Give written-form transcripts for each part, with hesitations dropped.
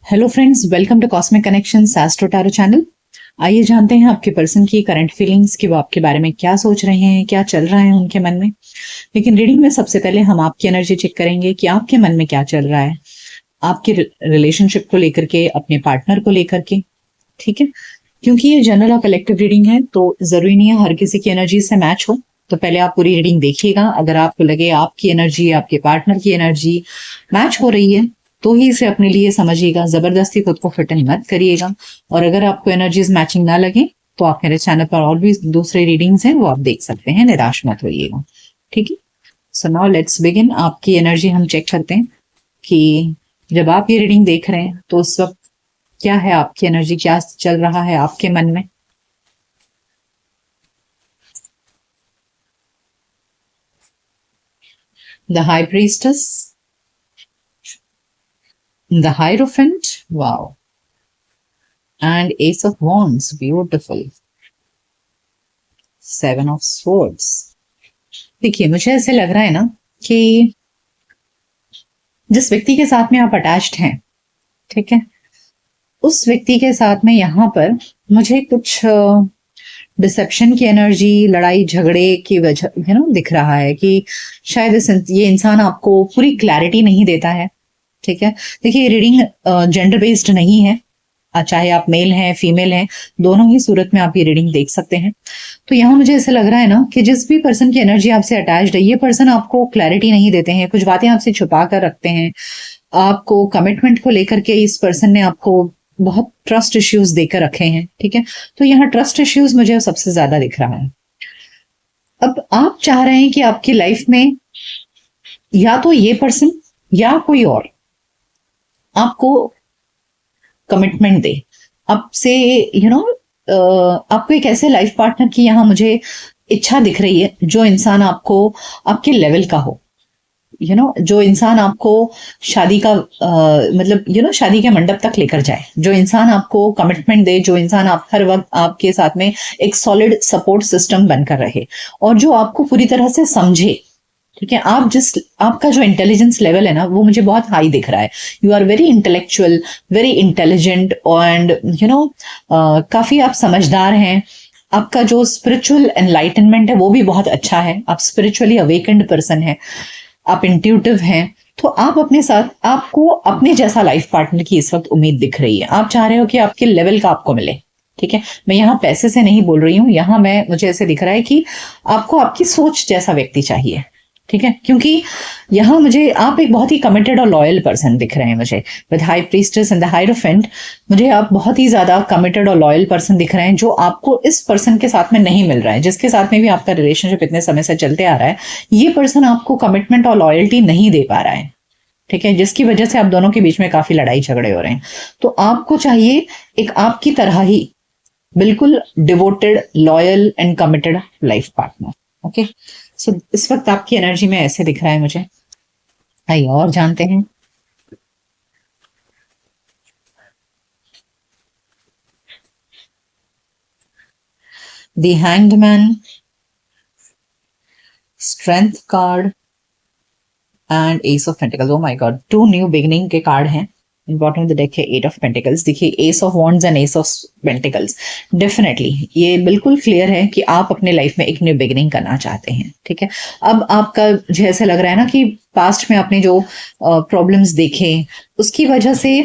Hello friends, welcome to cosmic connections astro tarot channel. आइए जानते हैं आपके पर्सन की करंट फीलिंग्स कि वो आपके बारे में क्या सोच रहे हैं, क्या चल रहा है उनके मन में। लेकिन रीडिंग में सबसे पहले हम आपकी एनर्जी चेक करेंगे कि आपके मन में क्या चल रहा है, आपके रिलेशनशिप को लेकर के, अपने पार्टनर को लेकर के। ठीक है, क्योंकि ये जनरल और कलेक्टिव रीडिंग है तो जरूरी नहीं है हर किसी की एनर्जी से मैच हो। तो पहले आप पूरी रीडिंग देखिएगा। अगर आपको लगे आपकी एनर्जी आपके पार्टनर की एनर्जी मैच हो रही है तो ही इसे अपने लिए समझिएगा, जबरदस्ती खुद को फिट इन मत करिएगा। और अगर आपको एनर्जीज मैचिंग ना लगे तो आप मेरे चैनल पर और भी दूसरे रीडिंग्स हैं वो आप देख सकते हैं, निराश मत होइएगा। ठीक है, सो नाउ लेट्स बिगिन। आपकी एनर्जी हम चेक करते हैं कि जब आप ये रीडिंग देख रहे हैं तो उस वक्त क्या है आपकी एनर्जी, क्या चल रहा है आपके मन में। The high priestess, the hierophant, wow, and S of wands, beautiful, seven of swords. देखिए, मुझे ऐसे लग रहा है ना कि जिस व्यक्ति के साथ में आप अटैच्ड हैं, ठीक है, उस व्यक्ति के साथ में यहाँ पर मुझे कुछ डिसेप्शन की एनर्जी, लड़ाई झगड़े की वजह दिख रहा है कि शायद ये इंसान आपको पूरी क्लैरिटी नहीं देता है। ठीक है, देखिए रीडिंग जेंडर बेस्ड नहीं है, चाहे आप मेल हैं फीमेल हैं, दोनों ही सूरत में आप ये रीडिंग देख सकते हैं। तो यहाँ मुझे ऐसा लग रहा है ना कि जिस भी पर्सन की एनर्जी आपसे अटैच्ड है, ये पर्सन आपको क्लैरिटी नहीं देते हैं, कुछ बातें आपसे छुपा कर रखते हैं। आपको कमिटमेंट को लेकर के इस पर्सन ने आपको बहुत ट्रस्ट इश्यूज देकर रखे हैं। ठीक है, तो यहाँ ट्रस्ट इश्यूज मुझे सबसे ज्यादा दिख रहा है। अब आप चाह रहे हैं कि आपकी लाइफ में या तो ये पर्सन या कोई और आपको कमिटमेंट दे, आपसे आपको एक ऐसे लाइफ पार्टनर की यहाँ मुझे इच्छा दिख रही है जो इंसान आपको आपके लेवल का हो। जो इंसान आपको शादी का मतलब शादी के मंडप तक लेकर जाए, जो इंसान आपको कमिटमेंट दे, जो इंसान आप हर वक्त आपके साथ में एक सॉलिड सपोर्ट सिस्टम बनकर रहे और जो आपको पूरी तरह से समझे। ठीक है, आपका जो इंटेलिजेंस लेवल है ना वो मुझे बहुत हाई दिख रहा है। You are very intellectual, very intelligent and काफी आप समझदार हैं। आपका जो स्पिरिचुअल एनलाइटनमेंट है वो भी बहुत अच्छा है। आप स्पिरिचुअली अवेकेंड पर्सन है, आप इंट्यूटिव हैं। तो आप अपने साथ आपको अपने जैसा लाइफ पार्टनर की इस वक्त उम्मीद दिख रही है। आप चाह रहे हो कि आपके लेवल का आपको मिले। ठीक है, मैं यहाँ पैसे से नहीं बोल रही हूँ, यहाँ मुझे ऐसे दिख रहा है कि आपको आपकी सोच जैसा व्यक्ति चाहिए। ठीक है, क्योंकि यहाँ मुझे आप एक बहुत ही कमिटेड और लॉयल पर्सन दिख रहे हैं। मुझे with high priestess and the hierophant मुझे आप बहुत ही ज्यादा कमिटेड और लॉयल पर्सन दिख रहे हैं, जो आपको इस पर्सन के साथ में नहीं मिल रहा है। जिसके साथ में भी आपका रिलेशनशिप इतने समय से चलते आ रहा है, ये पर्सन आपको कमिटमेंट और लॉयल्टी नहीं दे पा रहा है। ठीक है, जिसकी वजह से आप दोनों के बीच में काफी लड़ाई झगड़े हो रहे हैं। तो आपको चाहिए एक आपकी तरह ही बिल्कुल devoted, loyal and committed life partner. Okay, so इस वक्त आपकी एनर्जी में ऐसे दिख रहा है मुझे। आइए और जानते हैं। The hanged man, strength card and S of pentacles. Oh my God, 2 new beginning के कार्ड हैं। बॉटम ऑफ द डेक है 8 ऑफ पेंटिकल्स। देखिए, S of wands and S of pentacles, definitely ये बिल्कुल क्लियर है कि आप अपने लाइफ में एक न्यू बिगिनिंग करना चाहते हैं। ठीक है, अब आपका मुझे ऐसा लग रहा है ना कि पास्ट में आपने जो प्रॉब्लम्स देखे उसकी वजह से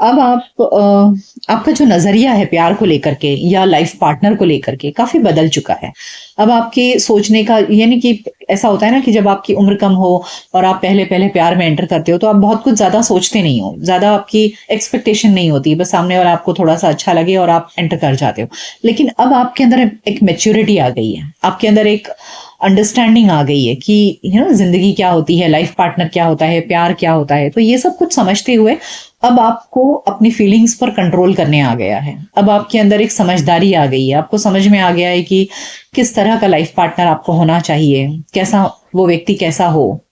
अब आपका जो नजरिया है प्यार को लेकर के या लाइफ पार्टनर को लेकर के काफी बदल चुका है। अब आपके सोचने का, यानी कि ऐसा होता है ना कि जब आपकी उम्र कम हो और आप पहले पहले प्यार में एंटर करते हो तो आप बहुत कुछ ज्यादा सोचते नहीं हो, ज्यादा आपकी एक्सपेक्टेशन नहीं होती, बस सामने वाला आपको थोड़ा सा अच्छा लगे और आप एंटर कर जाते हो। लेकिन अब आपके अंदर एक मेच्योरिटी आ गई है, आपके अंदर एक अंडरस्टैंडिंग आ गई है कि जिंदगी क्या होती है, लाइफ पार्टनर क्या होता है, प्यार क्या होता है। तो ये सब कुछ समझते हुए अब आपको अपनी फीलिंग्स पर कंट्रोल करने आ गया है। अब आपके अंदर एक समझदारी आ गई है, आपको समझ में आ गया है कि किस तरह का लाइफ पार्टनर आपको होना चाहिए, कैसा वो व्यक्ति कैसा हो,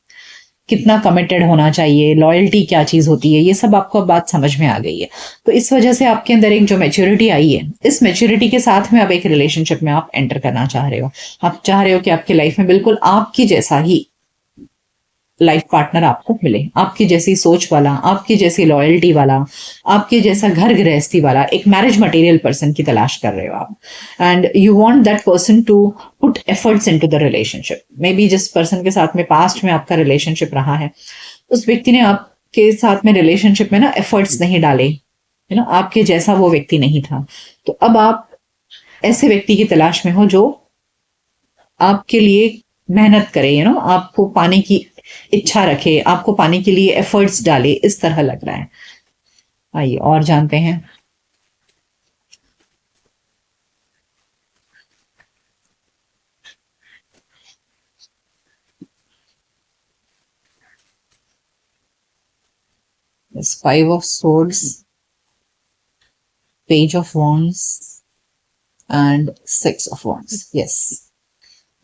कितना कमिटेड होना चाहिए, लॉयल्टी क्या चीज होती है, ये सब आपको अब बात समझ में आ गई है। तो इस वजह से आपके अंदर एक जो मैच्योरिटी आई है, इस मैच्योरिटी के साथ में अब एक रिलेशनशिप में आप एंटर करना चाह रहे हो। आप चाह रहे हो कि आपकी लाइफ में बिल्कुल आपकी जैसा ही लाइफ पार्टनर आपको मिले, आपकी जैसी सोच वाला, आपकी जैसी लॉयल्टी वाला, आपके जैसा घर गृहस्थी वाला, एक मैरिज मटेरियल पर्सन की तलाश कर रहे हो आप, and you want that person to put efforts into the relationship. May be जिस पर्सन के साथ में पास्ट में आपका रिलेशनशिप रहा है, उस व्यक्ति ने आपके साथ में रिलेशनशिप में ना एफर्ट्स नहीं डाले, है ना, आपके जैसा वो व्यक्ति नहीं था। तो अब आप ऐसे व्यक्ति की तलाश में हो जो आपके लिए मेहनत करे, यू नो, आपको पाने की इच्छा रखे, आपको पाने के लिए एफर्ट्स डाले, इस तरह लग रहा है। आइए और जानते हैं। Five of swords, page of wands and six of wands. Yes,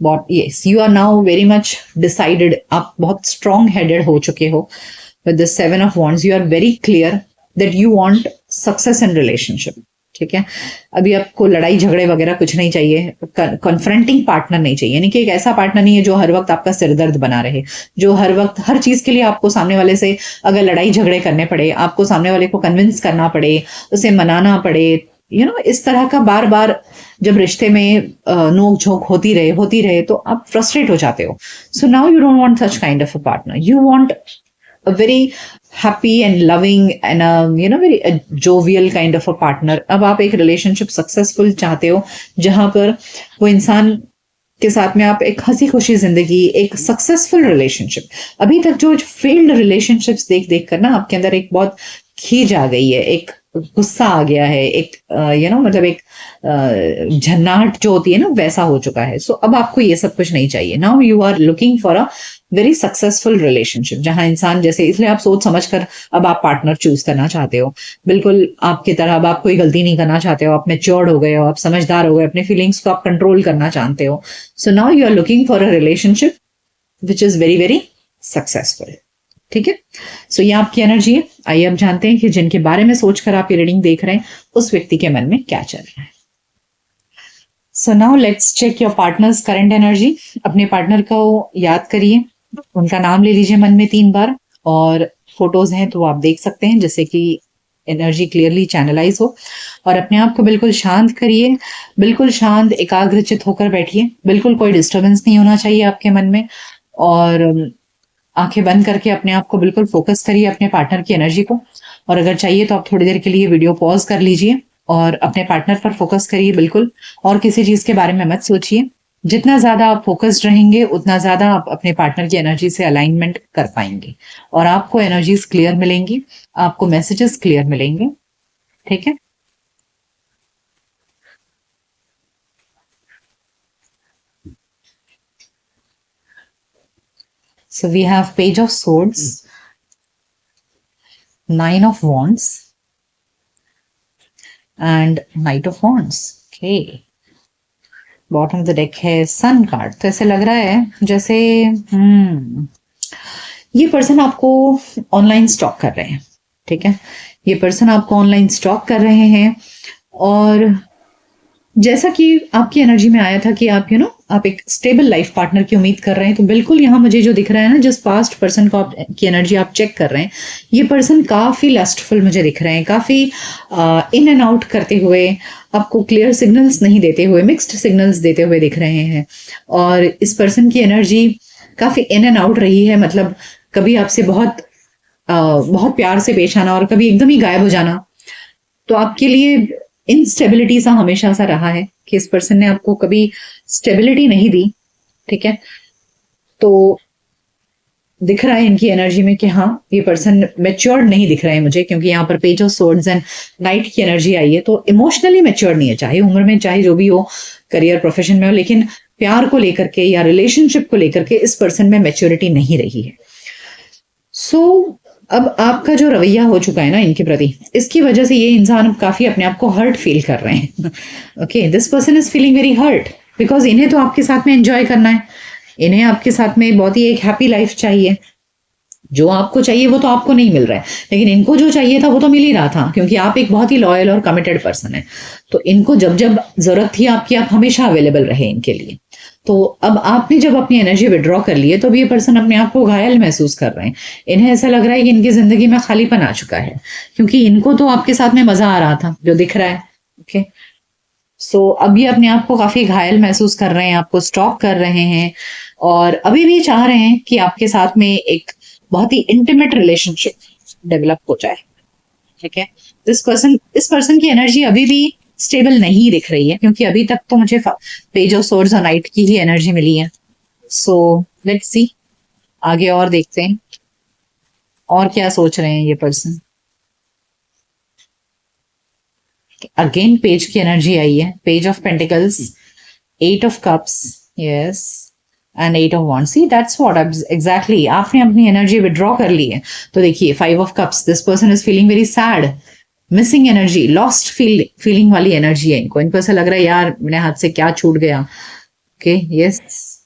बहुत, yes, you are now very much decided, आप बहुत स्ट्रॉन्ग हेडेड हो चुके हो। With the seven of wands you are very clear that you want success in relationship. ठीक है, अभी आपको लड़ाई झगड़े वगैरह कुछ नहीं चाहिए, कन्फ्रंटिंग पार्टनर नहीं चाहिए, यानी कि एक ऐसा पार्टनर नहीं है जो हर वक्त आपका सिरदर्द बना रहे, जो हर वक्त हर चीज के लिए आपको सामने वाले से अगर लड़ाई झगड़े करने पड़े, आपको सामने वाले को कन्विंस करना पड़े, उसे मनाना पड़े, यू नो, इस तरह का बार बार जब रिश्ते में नोक झोंक होती रहे तो आप फ्रस्ट्रेट हो जाते हो। So now you don't want such kind of a partner, you want a very happy and loving and very jovial kind of a partner। अब आप एक रिलेशनशिप सक्सेसफुल चाहते हो जहां पर वो इंसान के साथ में आप एक हंसी खुशी जिंदगी, एक सक्सेसफुल रिलेशनशिप। अभी तक जो फेल्ड रिलेशनशिप्स देख देख कर ना आपके अंदर एक बहुत खींच आ गई है, एक गुस्सा आ गया है, एक मतलब एक झन्नाहट जो होती है ना, वैसा हो चुका है। सो अब आपको ये सब कुछ नहीं चाहिए। Now you are looking for a very successful relationship जहां इंसान जैसे, इसलिए आप सोच समझ कर अब आप पार्टनर चूज करना चाहते हो, बिल्कुल आपकी तरह। अब आप कोई गलती नहीं करना चाहते हो, आप मैच्योर्ड हो गए हो, आप समझदार हो गए, अपने फीलिंग्स को आप कंट्रोल करना जानते हो। So now you are looking for a relationship which is very very successful. ठीक है, सो ये आपकी एनर्जी है। आइए अब जानते हैं कि जिनके बारे में सोचकर आप ये रीडिंग देख रहे हैं उस व्यक्ति के मन में क्या चल रहा है। So now let's check your partner's current energy. अपने पार्टनर को याद करिए, उनका नाम ले लीजिए मन में 3 बार, और फोटोज हैं तो आप देख सकते हैं जिससे कि एनर्जी क्लियरली चैनलाइज हो। और अपने आप को बिल्कुल शांत करिए, बिल्कुल शांत एकाग्रचित होकर बैठिए, बिल्कुल कोई डिस्टर्बेंस नहीं होना चाहिए आपके मन में। और आंखें बंद करके अपने आप को बिल्कुल फोकस करिए अपने पार्टनर की एनर्जी को। और अगर चाहिए तो आप थोड़ी देर के लिए वीडियो पॉज कर लीजिए और अपने पार्टनर पर फोकस करिए बिल्कुल, और किसी चीज के बारे में मत सोचिए। जितना ज्यादा आप फोकस्ड रहेंगे उतना ज्यादा आप अपने पार्टनर की एनर्जी से अलाइनमेंट कर पाएंगे और आपको एनर्जीज क्लियर मिलेंगी, आपको मैसेजेस क्लियर मिलेंगे। ठीक है, so we have page of swords, 9 of wands and knight of wands। okay, bottom of the deck है सन कार्ड। तो ऐसे लग रहा है जैसे ये पर्सन आपको ऑनलाइन स्टॉक कर रहे हैं। ठीक है, ये पर्सन आपको ऑनलाइन स्टॉक कर रहे हैं, और जैसा कि आपकी एनर्जी में आया था कि आप आप एक स्टेबल लाइफ पार्टनर की उम्मीद कर रहे हैं, तो बिल्कुल यहाँ मुझे जो दिख रहा है ना, जिस पास्ट पर्सन को की एनर्जी आप चेक कर रहे हैं, ये पर्सन काफी लस्टफुल मुझे दिख रहे हैं, काफी इन एंड आउट करते हुए, आपको क्लियर सिग्नल्स नहीं देते हुए, मिक्स्ड सिग्नल्स देते हुए दिख रहे हैं। और इस पर्सन की एनर्जी काफी इन एंड आउट रही है, मतलब कभी आपसे बहुत बहुत प्यार से पेश आना और कभी एकदम ही गायब हो जाना। तो आपके लिए इनस्टेबिलिटी सा हमेशा सा रहा है कि इस पर्सन ने आपको कभी स्टेबिलिटी नहीं दी। ठीक है, तो दिख रहा है इनकी एनर्जी में कि हाँ, ये पर्सन मैच्योर्ड नहीं दिख रहे हैं मुझे, क्योंकि यहाँ पर page of swords and night की एनर्जी आई है। तो इमोशनली मैच्योर्ड नहीं है, चाहे उम्र में, चाहे जो भी हो, करियर प्रोफेशन में हो, लेकिन प्यार को लेकर के या रिलेशनशिप को लेकर के इस पर्सन में मैच्योरिटी नहीं रही है। सो अब आपका जो रवैया हो चुका है ना इनके प्रति, इसकी वजह से ये इंसान काफी अपने आप को हर्ट फील कर रहे हैं। Okay, this person is feeling very hurt because इन्हें तो आपके साथ में एंजॉय करना है, इन्हें आपके साथ में बहुत ही एक हैप्पी लाइफ चाहिए। जो आपको चाहिए वो तो आपको नहीं मिल रहा है, लेकिन इनको जो चाहिए था वो तो मिल ही रहा था, क्योंकि आप एक बहुत ही लॉयल और कमिटेड पर्सन है। तो इनको जब जब जरूरत थी आपकी, आप हमेशा अवेलेबल रहे इनके लिए। तो अब आपने जब अपनी एनर्जी विड्रॉ कर ली है तो अब ये पर्सन अपने आप को घायल महसूस कर रहे हैं। इन्हें ऐसा लग रहा है कि इनकी जिंदगी में खालीपन आ चुका है, क्योंकि इनको तो आपके साथ में मजा आ रहा था जो दिख रहा है। ओके, सो अब ये अपने आप को काफी घायल महसूस कर रहे हैं, आपको स्टॉक कर रहे हैं, और अभी भी चाह रहे हैं कि आपके साथ में एक बहुत ही इंटीमेट रिलेशनशिप डेवलप हो जाए। ठीक है, इस पर्सन की एनर्जी अभी भी स्टेबल नहीं दिख रही है, क्योंकि अभी तक तो मुझे पेज ऑफ सोर्ड्स और नाइट की ही एनर्जी मिली है। सो लेट्स सी, आगे और देखते हैं और क्या सोच रहे हैं ये पर्सन। अगेन पेज की एनर्जी आई है, page of pentacles, 8 of cups, yes, and 8 of wands। See that's what exactly आपने अपनी एनर्जी विड्रॉ कर ली है। तो देखिए 5 of cups, this person is feeling very sad, missing energy, lost feeling वाली energy है इनको ऐसा लग रहा है यार मेरे हाथ से क्या छूट गया। Okay, yes,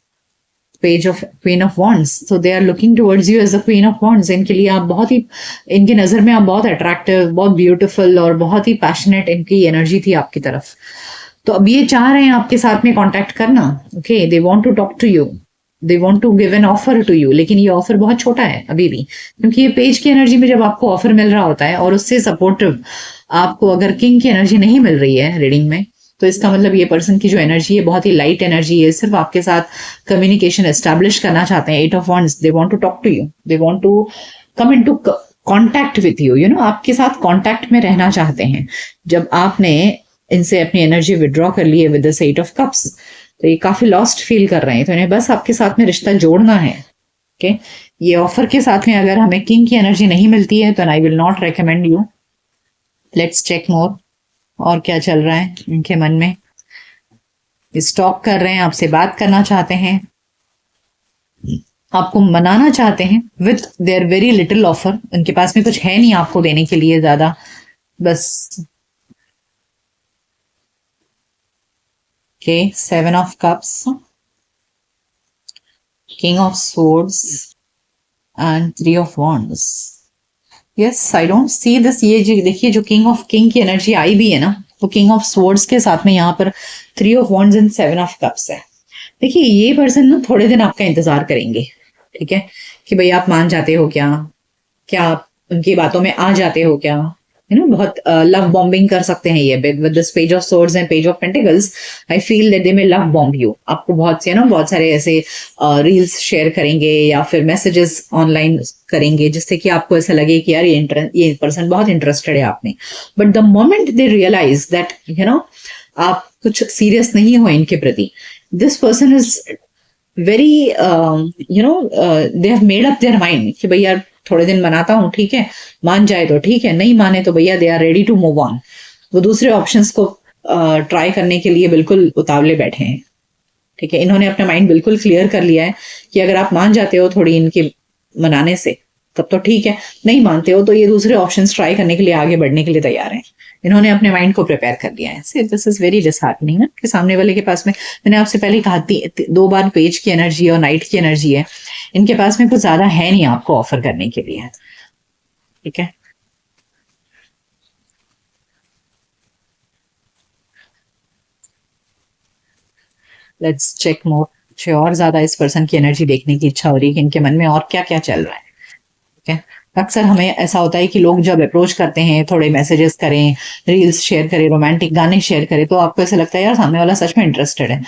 page of queen of wands, so they are looking towards you as the queen of wands। इनके लिए आप बहुत ही, इनकी नजर में आप बहुत अट्रैक्टिव, बहुत ब्यूटीफुल और बहुत ही पैशनेट इनकी एनर्जी थी आपकी तरफ। तो अब ये चाह रहे हैं आपके साथ में कांटेक्ट करना। Okay, they want to talk to you, they want to give an offer to you, लेकिन ये ऑफर बहुत छोटा है अभी भी, क्योंकि ये पेज की एनर्जी में जब आपको ऑफर मिल रहा होता है और उससे सपोर्टिव आपको अगर किंग की एनर्जी नहीं मिल रही है रीडिंग में, तो इसका मतलब ये पर्सन की जो एनर्जी है बहुत ही लाइट एनर्जी है, सिर्फ आपके साथ कम्युनिकेशन एस्टैब्लिश करना चाहते हैं। 8 of wands, they want to talk to you, they want to come into contact with you, you know, आपके साथ कांटेक्ट में रहना चाहते हैं। जब आपने इनसे अपनी एनर्जी विड्रॉ कर ली है विद दिस 8 ऑफ कप्स, तो ये काफी लॉस्ट फील कर रहे हैं, तो इन्हें बस आपके साथ में रिश्ता जोड़ना है। ओके, ये ऑफर के साथ में अगर हमें किंग की एनर्जी नहीं मिलती है तो I will not recommend you. Let's check more, और क्या चल रहा है इनके मन में। स्टॉक कर रहे हैं, आपसे बात करना चाहते हैं, आपको मनाना चाहते हैं with their very little offer. उनके पास में कुछ है नहीं आपको देने के लिए ज्यादा, बस। Okay, 7 of cups, king of swords and 3 of wands। Yes, I don't see this। ये जो देखिए जो king की एनर्जी आई भी है ना, वो king of swords के साथ में यहाँ पर 3 of wands and 7 of cups है। देखिए ये पर्सन ना थोड़े दिन आपका इंतजार करेंगे, ठीक है, कि भाई आप मान जाते हो क्या, क्या आप उनकी बातों में आ जाते हो क्या, यू नो, बहुत लव बॉम्बिंग कर सकते हैं ये with this page of swords and page of pentacles. I feel that they may love bomb you, आपको बहुत से ना बहुत सारे ऐसे रील्स शेयर करेंगे या फिर मैसेजेस ऑनलाइन करेंगे जिससे कि आपको ऐसा लगे कि यार ये पर्सन बहुत इंटरेस्टेड है आप में। But the moment they realise that you know आप कुछ सीरियस नहीं हो इनके प्रति, this person is very you know they have made up their mind कि भैया यार थोड़े दिन मनाता हूँ, ठीक है, मान जाए तो ठीक है, नहीं माने तो भैया they are ready to move on. वो दूसरे ऑप्शंस को ट्राई करने के लिए बिल्कुल उतावले बैठे हैं। ठीक है, इन्होंने अपना माइंड बिल्कुल क्लियर कर लिया है कि अगर आप मान जाते हो थोड़ी इनके मनाने से तब तो ठीक है, नहीं मानते हो तो ये दूसरे ऑप्शंस ट्राई करने के लिए, आगे बढ़ने के लिए तैयार हैं। इन्होंने अपने माइंड को प्रिपेयर कर लिया है। दिस इज वेरी डिसहार्टनिंग ना, कि सामने वाले के पास में, मैंने आपसे पहले कहा 2 बार पेज की एनर्जी और नाइट की एनर्जी है, इनके पास में कुछ ज्यादा है नहीं आपको ऑफर करने के लिए। ठीक है, लेट्स चेक मोर। मुझे और ज्यादा इस पर्सन की एनर्जी देखने की इच्छा हो रही है कि इनके मन में और क्या क्या चल रहा है। ठीक है, अक्सर हमें ऐसा होता है कि लोग जब अप्रोच करते हैं, थोड़े मैसेजेस करें, रील्स शेयर करें, रोमांटिक गाने शेयर करें, तो आपको ऐसा लगता है यार सामने वाला सच में इंटरेस्टेड है,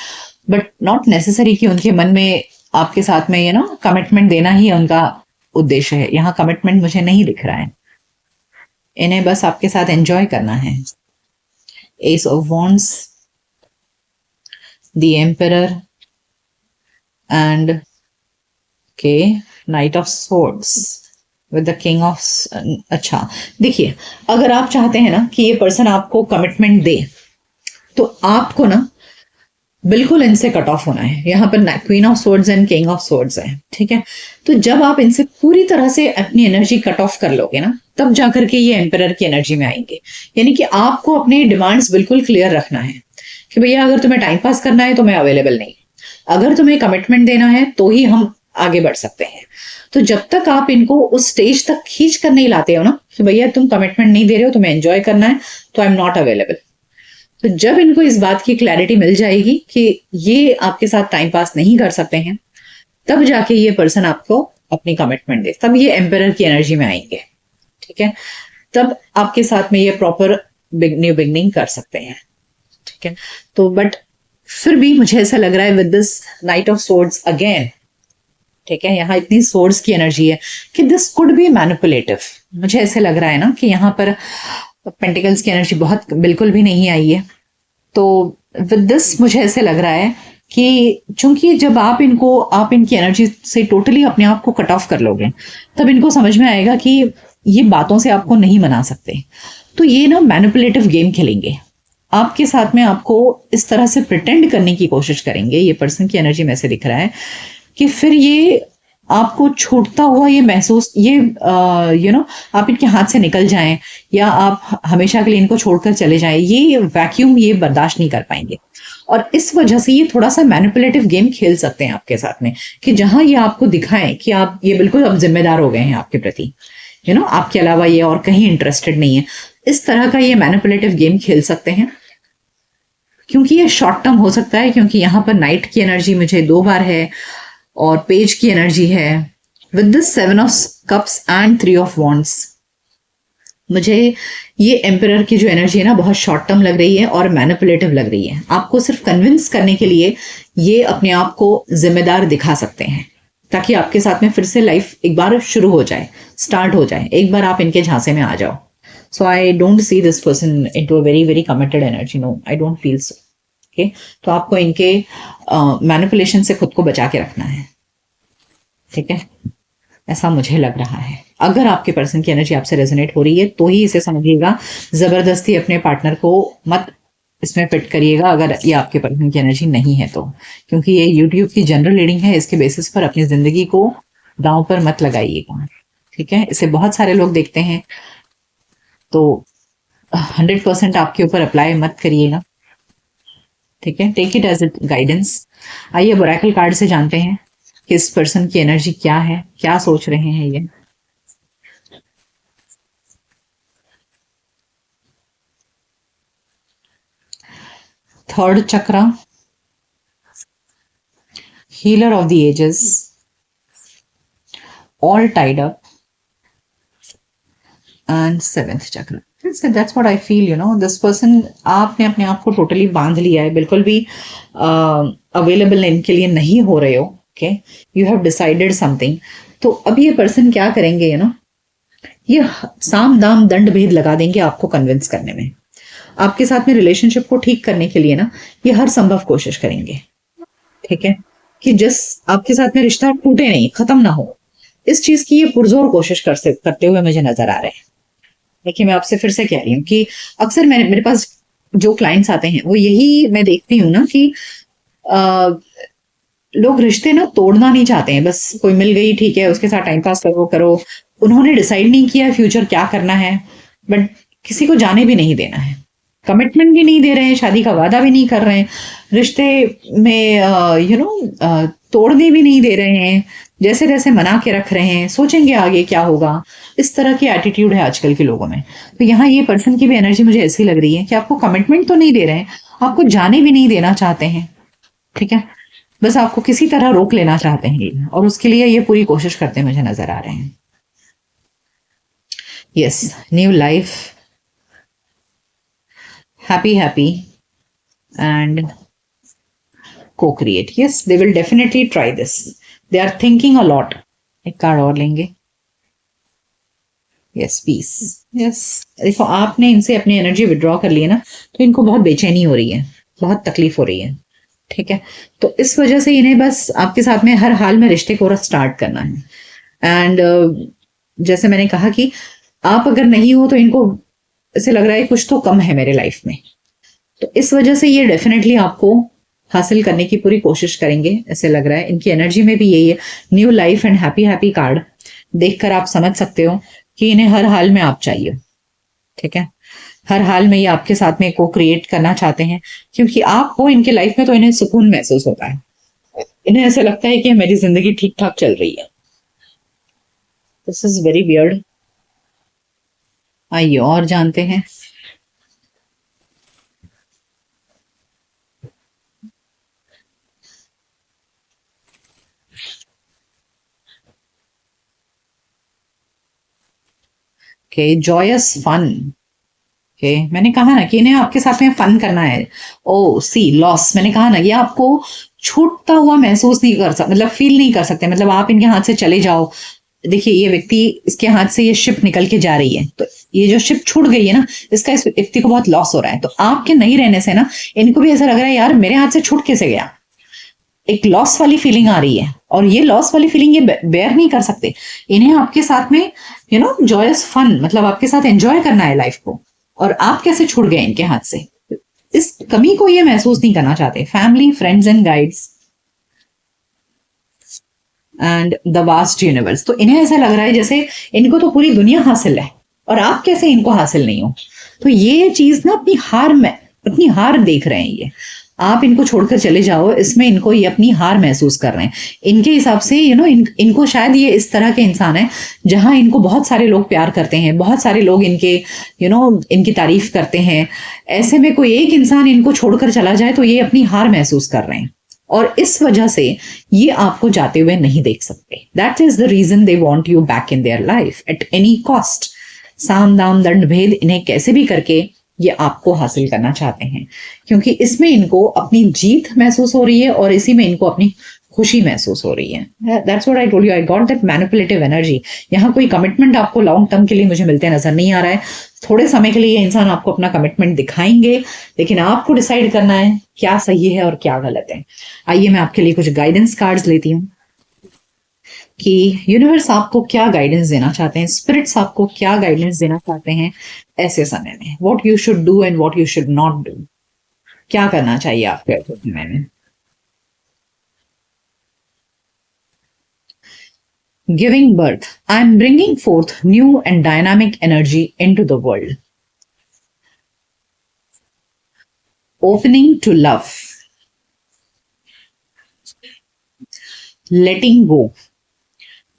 बट नॉट नेसेसरी कि उनके मन में आपके साथ में कमिटमेंट देना ही उनका उद्देश्य है। यहाँ कमिटमेंट मुझे नहीं दिख रहा है, इन्हें बस आपके साथ एंजॉय करना है। S of wands, the emperor and night of swords with the king of. अच्छा देखिए, अगर आप चाहते हैं ना कि ये पर्सन आपको कमिटमेंट दे, तो आपको ना बिल्कुल इनसे कट ऑफ होना है। यहाँ पर queen of swords and king of swords है। ठीक है, तो जब आप इनसे पूरी तरह से अपनी एनर्जी कट ऑफ कर लोगे ना, तब जाकर के ये एम्परर की एनर्जी में आएंगे। यानी कि आपको अपनी डिमांड्स बिल्कुल क्लियर रखना है कि भैया अगर तुम्हें टाइम पास करना है तो मैं अवेलेबल नहीं, अगर तुम्हें कमिटमेंट देना है तो ही हम आगे बढ़ सकते हैं। तो जब तक आप इनको उस स्टेज तक खींच कर नहीं लाते हो ना कि भैया तुम कमिटमेंट नहीं दे रहे हो, तुम्हें एंजॉय करना है, तो आई एम नॉट अवेलेबल। तो जब इनको इस बात की क्लैरिटी मिल जाएगी कि ये आपके साथ टाइम पास नहीं कर सकते हैं, तब जाके ये पर्सन आपको अपनी कमिटमेंट दे, तब ये एम्परर की एनर्जी में आएंगे। ठीक है, तब आपके साथ में ये प्रॉपर न्यू बिगनिंग कर सकते हैं। ठीक है, तो बट फिर भी मुझे ऐसा लग रहा है with this night of swords again, ठीक है, यहाँ इतनी सोर्स की एनर्जी है कि दिस कुड बी मैनिपुलेटिव। मुझे ऐसे लग रहा है ना कि यहाँ पर पेंटिकल्स की एनर्जी बहुत बिल्कुल भी नहीं आई है। तो विद दिस मुझे ऐसे लग रहा है कि चूंकि जब आप इनकी एनर्जी से टोटली अपने आप को कट ऑफ कर लोगे, तब इनको समझ में आएगा कि ये बातों से आपको नहीं मना सकते। तो ये ना मैनिपुलेटिव गेम खेलेंगे आपके साथ में, आपको इस तरह से प्रिटेंड करने की कोशिश करेंगे। ये पर्सन की एनर्जी में से दिख रहा है कि फिर ये आपको छूटता हुआ ये महसूस, ये आप इनके हाथ से निकल जाएं या आप हमेशा के लिए इनको छोड़कर चले जाएं, ये वैक्यूम ये बर्दाश्त नहीं कर पाएंगे। और इस वजह से ये थोड़ा सा मैनिपुलेटिव गेम खेल सकते हैं आपके साथ में, कि जहां ये आपको दिखाएं कि आप ये बिल्कुल अब जिम्मेदार हो गए हैं आपके प्रति, आपके अलावा ये और कहीं इंटरेस्टेड नहीं है। इस तरह का ये मैनिपुलेटिव गेम खेल सकते हैं, क्योंकि ये शॉर्ट टर्म हो सकता है, क्योंकि यहाँ पर नाइट की एनर्जी मुझे 2 बार है और पेज की एनर्जी है with this 7 of cups and 3 of wands. मुझे ये एम्परर की जो एनर्जी है ना बहुत शॉर्ट टर्म लग रही है और मैनिपुलेटिव लग रही है। आपको सिर्फ कन्विंस करने के लिए ये अपने आप को जिम्मेदार दिखा सकते हैं, ताकि आपके साथ में फिर से लाइफ एक बार शुरू हो जाए, स्टार्ट हो जाए, एक बार आप इनके झांसे में आ जाओ। So I don't see this person into a very very committed energy, no I don't feel so. Okay, तो आपको इनके मैनिपुलेशन से खुद को बचा के रखना है। ठीक है, ऐसा मुझे लग रहा है। अगर आपके पर्सन की एनर्जी आपसे रेजोनेट हो रही है तो ही इसे समझिएगा, जबरदस्ती अपने पार्टनर को मत इसमें फिट करिएगा अगर ये आपके पर्सन की एनर्जी नहीं है तो, क्योंकि ये यूट्यूब की जनरल रीडिंग है, इसके बेसिस पर अपनी जिंदगी को दांव पर मत लगाइएगा। ठीक है, इसे बहुत सारे लोग देखते हैं, तो 100% आपके ऊपर अप्लाई मत करिएगा। ठीक है, take it as it guidance. आइए ओरेकल कार्ड से जानते हैं कि इस पर्सन की एनर्जी क्या है, क्या सोच रहे हैं ये। Third chakra, healer of the ages, all tied up and 7th chakra. That's what I feel, this person, आपने अपने आप को टोटली बांध लिया है, बिल्कुल भी अवेलेबल इनके लिए नहीं हो रहे हो। Okay, you have decided something. तो अब ये पर्सन क्या करेंगे, ये साम दाम दंड भेद लगा देंगे आपको कन्विंस करने में। आपके साथ में रिलेशनशिप को ठीक करने के लिए ना ये हर संभव कोशिश करेंगे। ठीक है, कि जिस आपके साथ में रिश्ता टूटे नहीं, खत्म ना हो, इस चीज की ये पुरजोर कोशिश करते हुए मुझे नजर आ रहे हैं। देखिए, मैं आपसे फिर से कह रही हूँ कि अक्सर मेरे पास जो क्लाइंट्स आते हैं वो यही मैं देखती हूँ ना कि आ, लोग रिश्ते ना तोड़ना नहीं चाहते हैं, बस कोई मिल गई ठीक है उसके साथ टाइम पास करो करो। उन्होंने डिसाइड नहीं किया फ्यूचर क्या करना है, बट किसी को जाने भी नहीं देना है, कमिटमेंट भी नहीं दे रहे हैं, शादी का वादा भी नहीं कर रहे हैं, रिश्ते में तोड़ने भी नहीं दे रहे हैं, जैसे तैसे मना के रख रहे हैं, सोचेंगे आगे क्या होगा। इस तरह की एटीट्यूड है आजकल के लोगों में। तो यहाँ ये पर्सन की भी एनर्जी मुझे ऐसी लग रही है कि आपको कमिटमेंट तो नहीं दे रहे हैं, आपको जाने भी नहीं देना चाहते हैं। ठीक है, बस आपको किसी तरह रोक लेना चाहते हैं ये, और उसके लिए ये पूरी कोशिश करते मुझे नजर आ रहे हैं। Yes, new life, happy and co-create. Yes, they will definitely try this. They are thinking a lot. एक कार्ड और लेंगे। Yes, piece. यस, देखो आपने इनसे अपनी एनर्जी विड्रॉ कर ली है ना, तो इनको बहुत बेचैनी हो रही है, बहुत तकलीफ हो रही है। ठीक है, तो इस वजह से इन्हें बस आपके साथ में हर हाल में रिश्ते को स्टार्ट करना है। एंड जैसे मैंने कहा कि आप अगर नहीं हो तो इनको ऐसे लग रहा है कुछ तो कम है मेरे लाइफ में, तो इस वजह से ये डेफिनेटली आपको हासिल करने की पूरी कोशिश करेंगे, ऐसे लग रहा है। इनकी एनर्जी में भी यही है। New life and happy card देखकर आप समझ सकते हो कि इन्हें हर हाल में आप चाहिए। ठीक है, हर हाल में ये आपके साथ में को क्रिएट करना चाहते हैं, क्योंकि आप हो इनके लाइफ में तो इन्हें सुकून महसूस होता है, इन्हें ऐसा लगता है कि मेरी जिंदगी ठीक ठाक चल रही है। This is very weird. आइए और जानते हैं। Okay, Joyce fun. ओके, मैंने कहा ना कि इन्हें आपके साथ में फन करना है। ओ सी लॉस, मैंने कहा ना ये आपको छूटता हुआ महसूस नहीं कर सकते, मतलब फील नहीं कर सकते, मतलब आप इनके हाथ से चले जाओ। देखिए ये व्यक्ति, इसके हाथ से ये शिप निकल के जा रही है, तो ये जो शिप छूट गई है ना, इसका इस व्यक्ति को बहुत लॉस हो रहा है। तो आपके नहीं रहने से ना इनको भी ऐसा लग रहा है यार मेरे हाथ से छूट कैसे गया, एक लॉस वाली फीलिंग आ रही है। और ये लॉस वाली फीलिंग ये बेयर नहीं कर सकते। इन्हें आपके साथ में जॉयस फन, मतलब आपके साथ एंजॉय करना है लाइफ को, और आप कैसे छूट गए इनके हाथ से, इस कमी को ये महसूस नहीं करना चाहते। Family, friends and guides and the vast universe. तो इन्हें ऐसा लग रहा है जैसे इनको तो पूरी दुनिया हासिल है और आप कैसे इनको हासिल नहीं हो। तो ये चीज ना अपनी हार देख रहे हैं ये। आप इनको छोड़कर चले जाओ, इसमें इनको ये अपनी हार महसूस कर रहे हैं। इनके हिसाब से इनको शायद ये इस तरह के इंसान है जहां इनको बहुत सारे लोग प्यार करते हैं, बहुत सारे लोग इनके इनकी तारीफ करते हैं। ऐसे में कोई एक इंसान इनको छोड़कर चला जाए तो ये अपनी हार महसूस कर रहे हैं, और इस वजह से ये आपको जाते हुए नहीं देख सकते। That is the reason they want you back in their life at any cost. साम दाम दंड भेद, इन्हें कैसे भी करके ये आपको हासिल करना चाहते हैं, क्योंकि इसमें इनको अपनी जीत महसूस हो रही है और इसी में इनको अपनी खुशी महसूस हो रही है। That's what I told you, I got that manipulative energy. यहाँ कोई कमिटमेंट आपको लॉन्ग टर्म के लिए मुझे मिलते नजर नहीं आ रहा है। थोड़े समय के लिए ये इंसान आपको अपना कमिटमेंट दिखाएंगे, लेकिन आपको डिसाइड करना है क्या सही है और क्या गलत है। आइए मैं आपके लिए कुछ गाइडेंस कार्ड्स लेती हूँ कि यूनिवर्स आपको क्या गाइडेंस देना चाहते हैं, स्पिरिट्स आपको क्या गाइडेंस देना चाहते हैं ऐसे समय में। What you should do and what you should not do, क्या करना चाहिए आपको ऐसे समय में। Giving birth, I am bringing forth new and dynamic energy into the world. Opening to love. Letting go.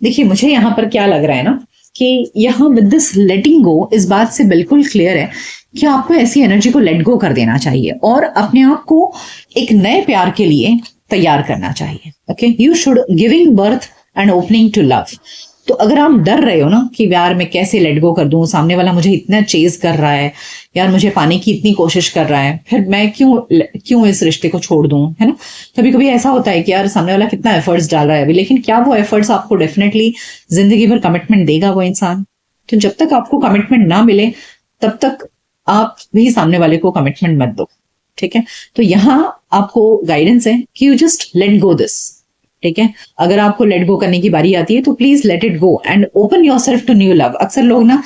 देखिए मुझे यहां पर क्या लग रहा है ना कि यहां विद दिस लेटिंग गो इस बात से बिल्कुल क्लियर है कि आपको ऐसी एनर्जी को लेट गो कर देना चाहिए और अपने आप को एक नए प्यार के लिए तैयार करना चाहिए। Okay, you should giving birth and opening to love. तो अगर आप डर रहे हो ना कि यार मैं कैसे लेट गो कर दूं, सामने वाला मुझे इतना चेज कर रहा है, यार मुझे पाने की इतनी कोशिश कर रहा है, फिर मैं क्यों इस रिश्ते को छोड़ दूं, है ना। कभी कभी ऐसा होता है कि यार सामने वाला कितना एफर्ट्स डाल रहा है अभी, लेकिन क्या वो एफर्ट्स आपको डेफिनेटली जिंदगी भर कमिटमेंट देगा वो इंसान। तो जब तक आपको कमिटमेंट ना मिले तब तक आप भी सामने वाले को कमिटमेंट मत दो। ठीक है, तो यहाँ आपको गाइडेंस है कि you just let go this. ठीक है, अगर आपको लेट गो करने की बारी आती है तो please let it go and open yourself to new love. अक्सर लोग ना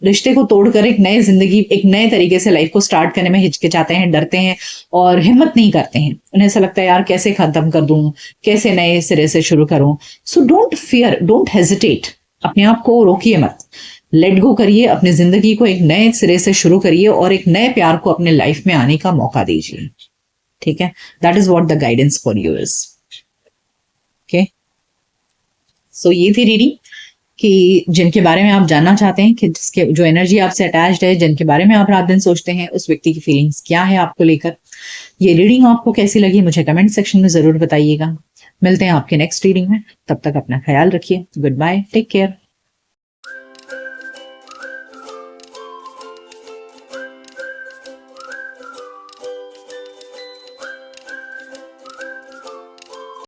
रिश्ते को तोड़कर एक नए जिंदगी, एक नए तरीके से लाइफ को स्टार्ट करने में हिचकिचाते हैं, डरते हैं और हिम्मत नहीं करते हैं। उन्हें ऐसा लगता है यार कैसे खत्म कर दूं, कैसे नए सिरे से शुरू करूं। So don't fear, don't hesitate, अपने आप को रोकिए मत, लेट गो करिए, अपनी जिंदगी को एक नए सिरे से शुरू करिए और एक नए प्यार को अपने लाइफ में आने का मौका दीजिए। ठीक है, that is what the guidance for you is. Okay, so ये थी रीडिंग कि जिनके बारे में आप जानना चाहते हैं कि जिसके जो एनर्जी आपसे अटैच्ड है, जिनके बारे में आप रात दिन सोचते हैं, उस व्यक्ति की फीलिंग्स क्या है आपको लेकर। ये रीडिंग आपको कैसी लगी मुझे कमेंट सेक्शन में जरूर बताइएगा। मिलते हैं आपके नेक्स्ट रीडिंग में, तब तक अपना ख्याल रखिए। Goodbye, take care.